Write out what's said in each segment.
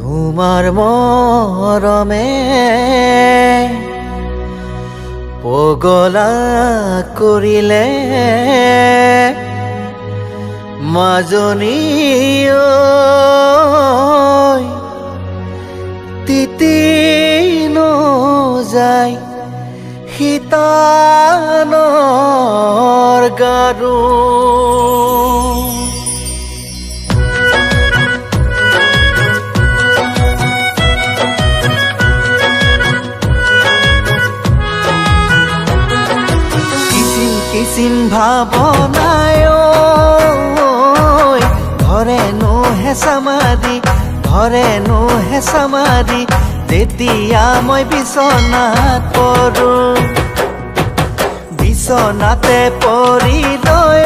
তোমাৰ মৰমে পগলা কৰিলে মাজনী তিতি নযায় শীতানৰ গাৰু কিচিন ভাৱনায় ধৰেনো হেঁচা মাৰি তেতিয়া মই বিচনাত পৰোঁ বিচনাতে পৰি লৈ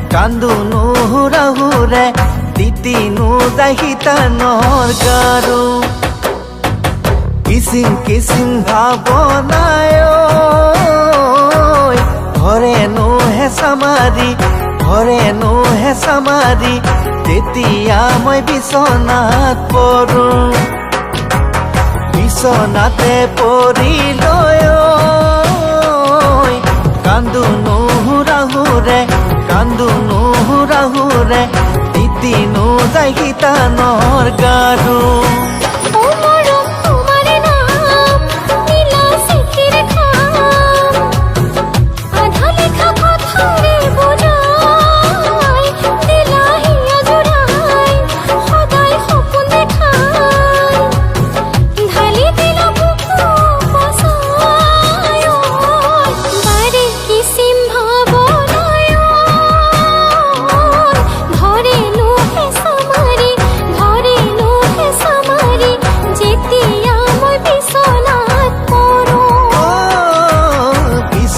কান্দো নুহুৰাহুৰে তিতি নোযায় শীতানৰ গাৰু কিচিন ভাৱনায় ধৰেনো হেঁচা মাৰি তেতিয়া মই বিচনাত পৰোঁ বিচনাতে পৰি লৈ কান্দো নুহুৰাহুৰে তিতি নোযায় শীতানৰ গাৰু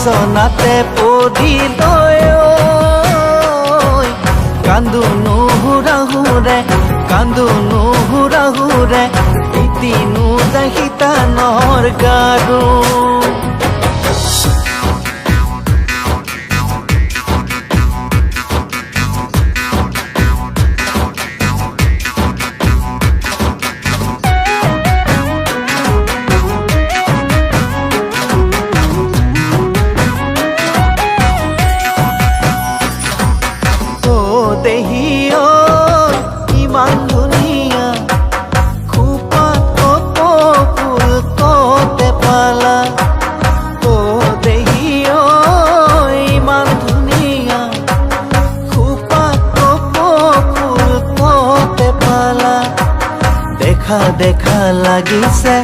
বিচনাতে পৰি লৈ কান্দো নুহুৰাহুৰে তিতি নোযায় শীতানৰ গাৰু ইমান ধুনীয়া খোপাত কপৌ ফুল কতে পালা দেহি ইমান ধুনীয়া খোপাত কপৌ ফুল কতে পালা দেখা লাগিছে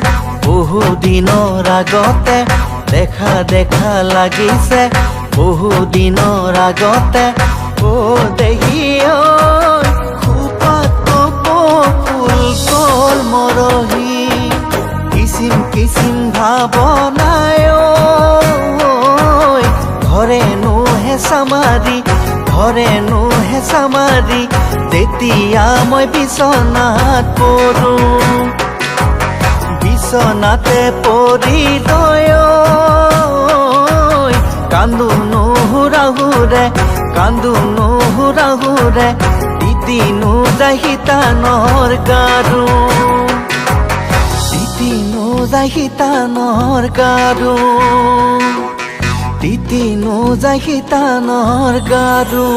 বহু দিনৰ আগতে দেখা লাগিছে বহু দিনৰ আগতে দেহি খোপাত কপৌ ফুল গল মৰহি কিচিন ভাৱনায় ধৰেনো হেঁচা মাৰি তেতিয়া মই বিচনাত পৰোঁ বিচনাতে পৰি লৈ কান্দো নুহুৰাহুৰে তিতি নোযায় শীতানৰ গাৰু তিতি নোযায় শীতানৰ গাৰু